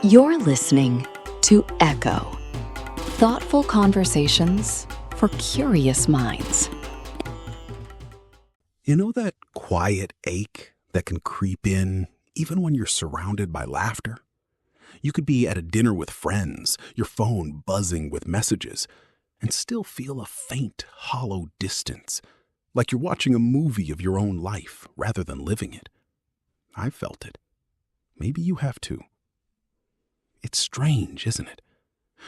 You're listening to Echoo, thoughtful conversations for curious minds. You know that quiet ache that can creep in even when you're surrounded by laughter? You could be at a dinner with friends, your phone buzzing with messages, and still feel a faint, hollow distance, like you're watching a movie of your own life rather than living it. I've felt it. Maybe you have too. It's strange, isn't it?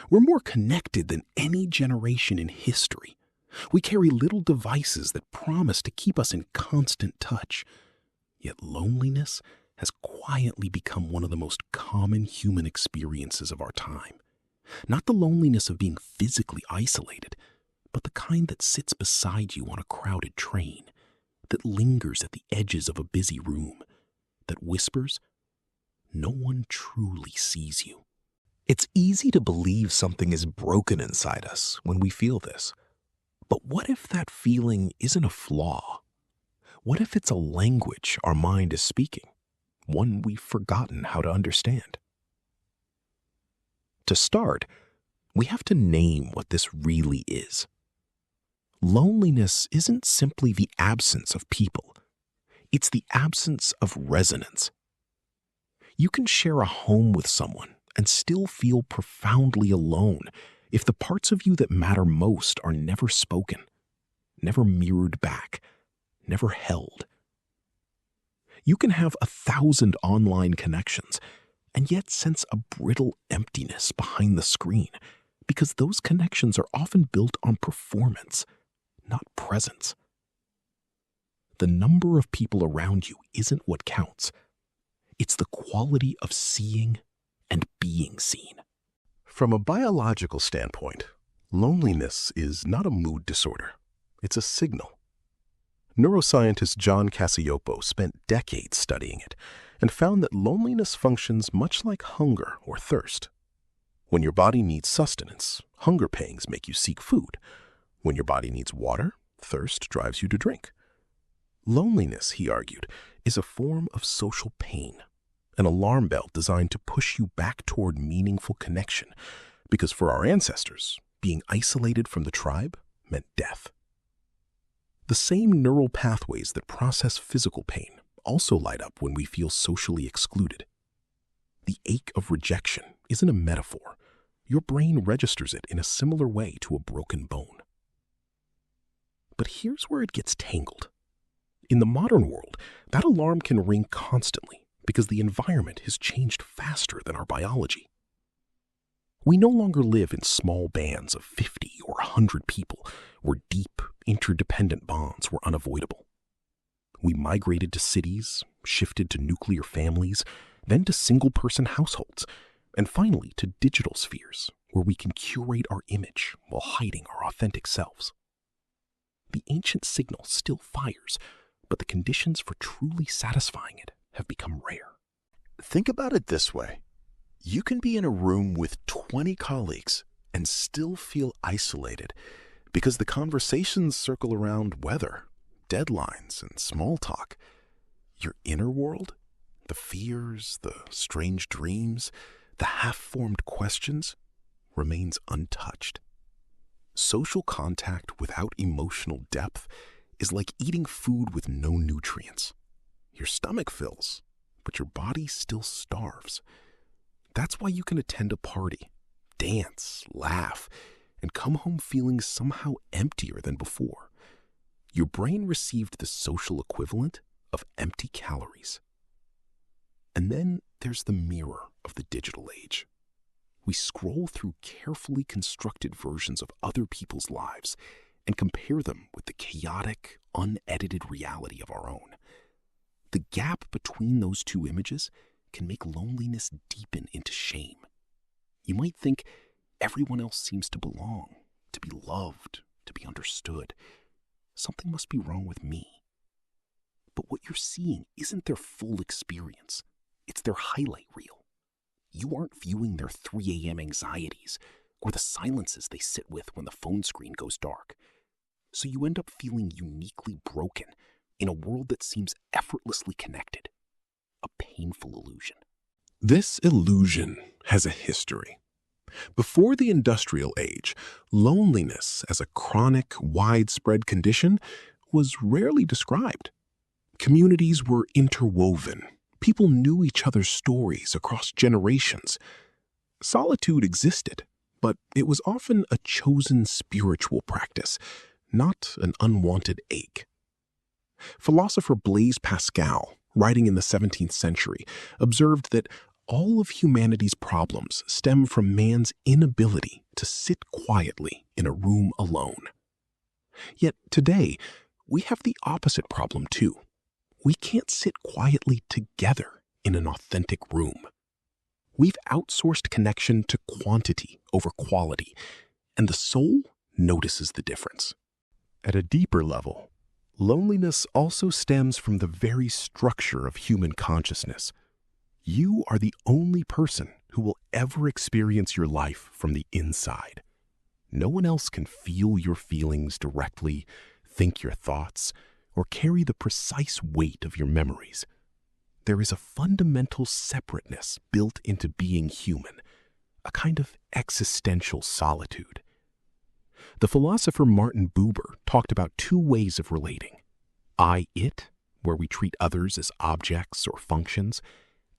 We're more connected than any generation in history. We carry little devices that promise to keep us in constant touch. Yet loneliness has quietly become one of the most common human experiences of our time. Not the loneliness of being physically isolated, but the kind that sits beside you on a crowded train, that lingers at the edges of a busy room, that whispers, "No one truly sees you." It's easy to believe something is broken inside us when we feel this. But what if that feeling isn't a flaw? What if it's a language our mind is speaking, one we've forgotten how to understand? To start, we have to name what this really is. Loneliness isn't simply the absence of people. It's the absence of resonance. You can share a home with someone and still feel profoundly alone if the parts of you that matter most are never spoken, never mirrored back, never held. You can have 1,000 online connections and yet sense a brittle emptiness behind the screen because those connections are often built on performance, not presence. The number of people around you isn't what counts. It's the quality of seeing and being seen. From a biological standpoint, loneliness is not a mood disorder. It's a signal. Neuroscientist John Cacioppo spent decades studying it and found that loneliness functions much like hunger or thirst. When your body needs sustenance, hunger pangs make you seek food. When your body needs water, thirst drives you to drink. Loneliness, he argued, is a form of social pain, an alarm bell designed to push you back toward meaningful connection, because for our ancestors, being isolated from the tribe meant death. The same neural pathways that process physical pain also light up when we feel socially excluded. The ache of rejection isn't a metaphor. Your brain registers it in a similar way to a broken bone. But here's where it gets tangled. In the modern world, that alarm can ring constantly because the environment has changed faster than our biology. We no longer live in small bands of 50 or 100 people where deep, interdependent bonds were unavoidable. We migrated to cities, shifted to nuclear families, then to single-person households, and finally to digital spheres where we can curate our image while hiding our authentic selves. The ancient signal still fires, but the conditions for truly satisfying it have become rare. Think about it this way. You can be in a room with 20 colleagues and still feel isolated because the conversations circle around weather, deadlines, and small talk. Your inner world, the fears, the strange dreams, the half-formed questions, remains untouched. Social contact without emotional depth is like eating food with no nutrients. Your stomach fills, but your body still starves. That's why you can attend a party, dance, laugh, and come home feeling somehow emptier than before. Your brain received the social equivalent of empty calories. And then there's the mirror of the digital age. We scroll through carefully constructed versions of other people's lives and compare them with the chaotic, unedited reality of our own. The gap between those two images can make loneliness deepen into shame. You might think everyone else seems to belong, to be loved, to be understood. Something must be wrong with me. But what you're seeing isn't their full experience. It's their highlight reel. You aren't viewing their 3 a.m. anxieties or the silences they sit with when the phone screen goes dark. So you end up feeling uniquely broken in a world that seems effortlessly connected. A painful illusion. This illusion has a history. Before the industrial age, loneliness as a chronic, widespread condition was rarely described. Communities were interwoven. People knew each other's stories across generations. Solitude existed, but it was often a chosen spiritual practice, not an unwanted ache. Philosopher Blaise Pascal, writing in the 17th century, observed that all of humanity's problems stem from man's inability to sit quietly in a room alone. Yet today, we have the opposite problem too. We can't sit quietly together in an authentic room. We've outsourced connection to quantity over quality, and the soul notices the difference. At a deeper level, loneliness also stems from the very structure of human consciousness. You are the only person who will ever experience your life from the inside. No one else can feel your feelings directly, think your thoughts, or carry the precise weight of your memories. There is a fundamental separateness built into being human, a kind of existential solitude. The philosopher Martin Buber talked about two ways of relating: I-it, where we treat others as objects or functions,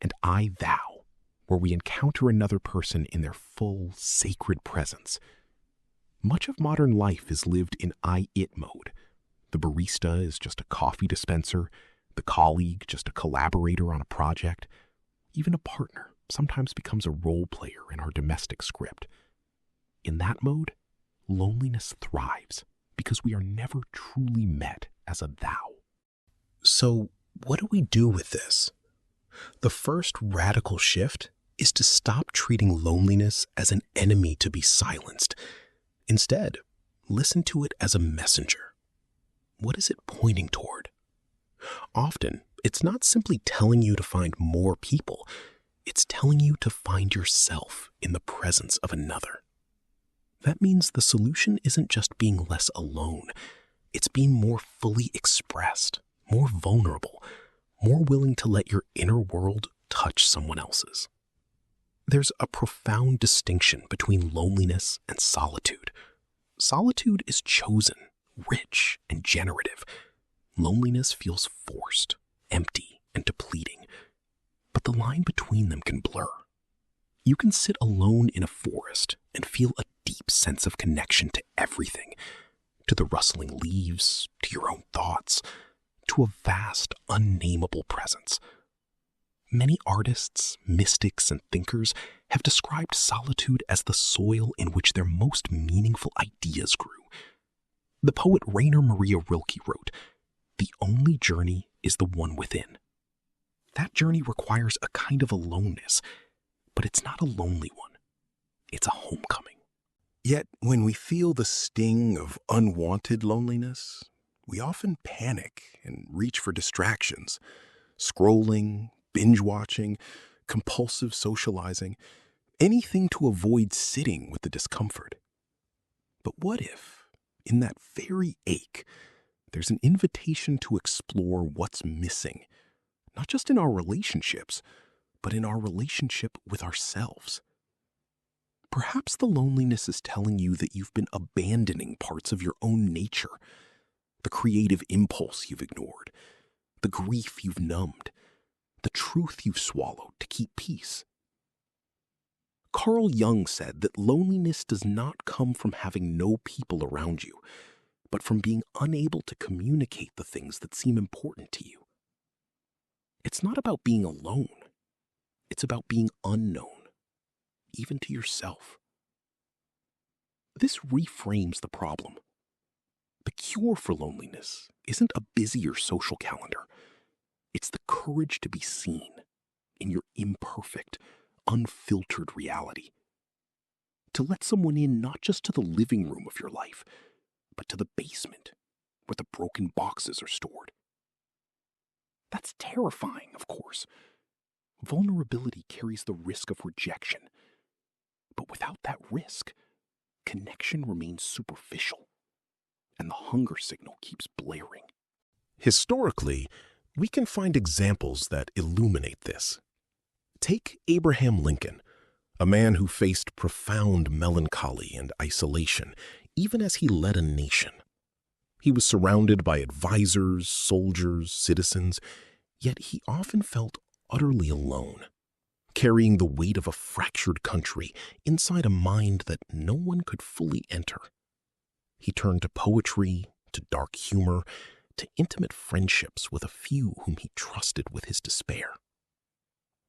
and I-thou, where we encounter another person in their full, sacred presence. Much of modern life is lived in I-it mode. The barista is just a coffee dispenser, the colleague just a collaborator on a project. Even a partner sometimes becomes a role player in our domestic script. In that mode, loneliness thrives because we are never truly met as a thou. So, what do we do with this? The first radical shift is to stop treating loneliness as an enemy to be silenced. Instead, listen to it as a messenger. What is it pointing toward? Often, it's not simply telling you to find more people. It's telling you to find yourself in the presence of another. That means the solution isn't just being less alone. It's being more fully expressed, more vulnerable, more willing to let your inner world touch someone else's. There's a profound distinction between loneliness and solitude. Solitude is chosen, rich, and generative. Loneliness feels forced, empty, and depleting. But the line between them can blur. You can sit alone in a forest and feel a deep sense of connection to everything, to the rustling leaves, to your own thoughts, to a vast, unnameable presence. Many artists, mystics, and thinkers have described solitude as the soil in which their most meaningful ideas grew. The poet Rainer Maria Rilke wrote, "The only journey is the one within." That journey requires a kind of aloneness, but it's not a lonely one. It's a homecoming. Yet, when we feel the sting of unwanted loneliness, we often panic and reach for distractions, scrolling, binge-watching, compulsive socializing, anything to avoid sitting with the discomfort. But what if, in that very ache, there's an invitation to explore what's missing, not just in our relationships, but in our relationship with ourselves? Perhaps the loneliness is telling you that you've been abandoning parts of your own nature, the creative impulse you've ignored, the grief you've numbed, the truth you've swallowed to keep peace. Carl Jung said that loneliness does not come from having no people around you, but from being unable to communicate the things that seem important to you. It's not about being alone. It's about being unknown, even to yourself. This reframes the problem. The cure for loneliness isn't a busier social calendar. It's the courage to be seen in your imperfect, unfiltered reality. To let someone in not just to the living room of your life, but to the basement where the broken boxes are stored. That's terrifying, of course. Vulnerability carries the risk of rejection. But without that risk, connection remains superficial, and the hunger signal keeps blaring. Historically, we can find examples that illuminate this. Take Abraham Lincoln, a man who faced profound melancholy and isolation, even as he led a nation. He was surrounded by advisors, soldiers, citizens, yet he often felt utterly alone, carrying the weight of a fractured country inside a mind that no one could fully enter. He turned to poetry, to dark humor, to intimate friendships with a few whom he trusted with his despair.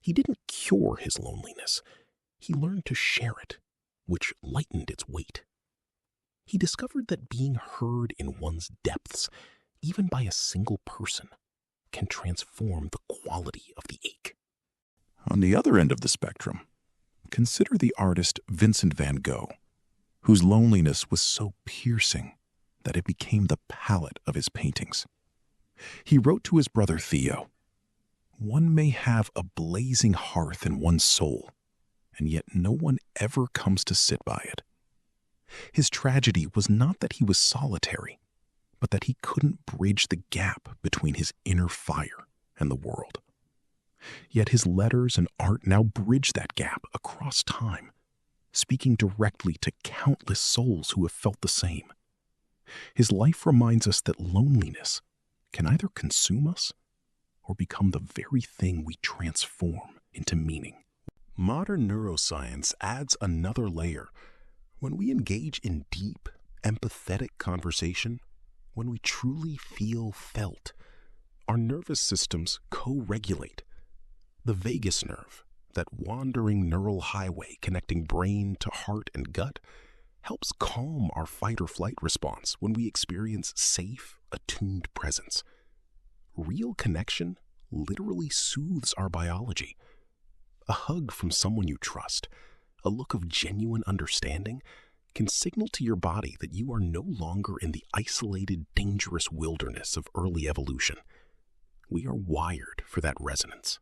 He didn't cure his loneliness. He learned to share it, which lightened its weight. He discovered that being heard in one's depths, even by a single person, can transform the quality of the ache. On the other end of the spectrum, consider the artist Vincent van Gogh, whose loneliness was so piercing that it became the palette of his paintings. He wrote to his brother Theo, "One may have a blazing hearth in one's soul, and yet no one ever comes to sit by it." His tragedy was not that he was solitary, but that he couldn't bridge the gap between his inner fire and the world. Yet his letters and art now bridge that gap across time, speaking directly to countless souls who have felt the same. His life reminds us that loneliness can either consume us or become the very thing we transform into meaning. Modern neuroscience adds another layer. When we engage in deep, empathetic conversation, when we truly feel felt, our nervous systems co-regulate. The vagus nerve, that wandering neural highway connecting brain to heart and gut, helps calm our fight-or-flight response when we experience safe, attuned presence. Real connection literally soothes our biology. A hug from someone you trust, a look of genuine understanding, can signal to your body that you are no longer in the isolated, dangerous wilderness of early evolution. We are wired for that resonance.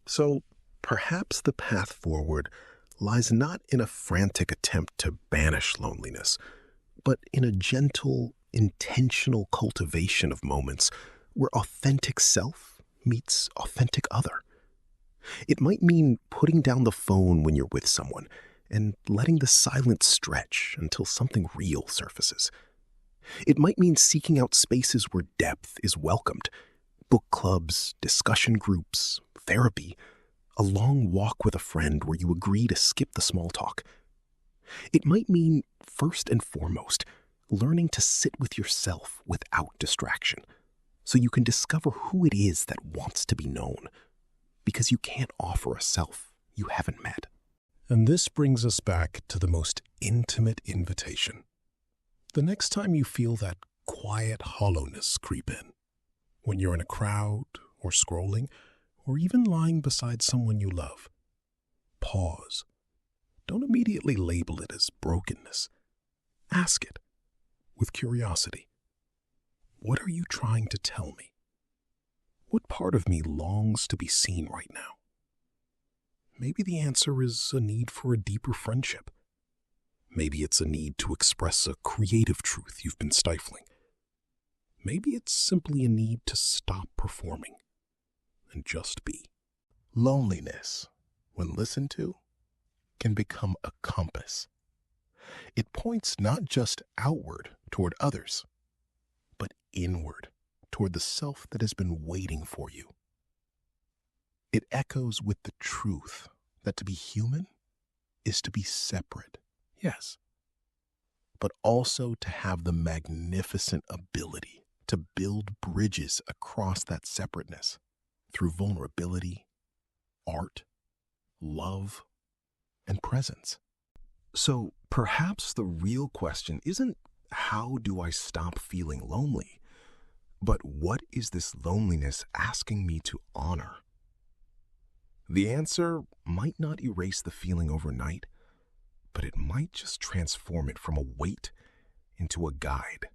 So, perhaps the path forward lies not in a frantic attempt to banish loneliness, but in a gentle, intentional cultivation of moments where authentic self meets authentic other. It might mean putting down the phone when you're with someone and letting the silence stretch until something real surfaces. It might mean seeking out spaces where depth is welcomed. Book clubs, discussion groups, therapy, a long walk with a friend where you agree to skip the small talk. It might mean, first and foremost, learning to sit with yourself without distraction, so you can discover who it is that wants to be known, because you can't offer a self you haven't met. And this brings us back to the most intimate invitation. The next time you feel that quiet hollowness creep in, when you're in a crowd or scrolling, or even lying beside someone you love, pause. Don't immediately label it as brokenness. Ask it with curiosity. What are you trying to tell me? What part of me longs to be seen right now? Maybe the answer is a need for a deeper friendship. Maybe it's a need to express a creative truth you've been stifling. Maybe it's simply a need to stop performing and just be. Loneliness, when listened to, can become a compass. It points not just outward toward others, but inward toward the self that has been waiting for you. It echoes with the truth that to be human is to be separate, yes, but also to have the magnificent ability to build bridges across that separateness through vulnerability, art, love, and presence. So perhaps the real question isn't how do I stop feeling lonely, but what is this loneliness asking me to honor? The answer might not erase the feeling overnight, but it might just transform it from a weight into a guide.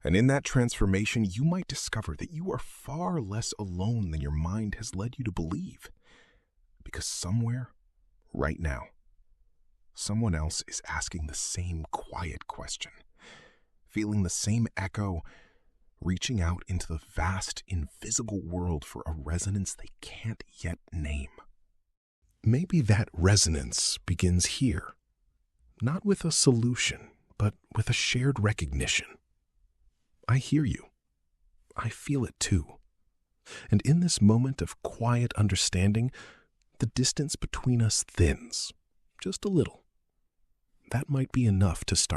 And in that transformation, you might discover that you are far less alone than your mind has led you to believe. Because somewhere, right now, someone else is asking the same quiet question, feeling the same echo, reaching out into the vast, invisible world for a resonance they can't yet name. maybe that resonance begins here, not with a solution, but with a shared recognition. I hear you. I feel it too. And in this moment of quiet understanding, the distance between us thins, just a little. That might be enough to start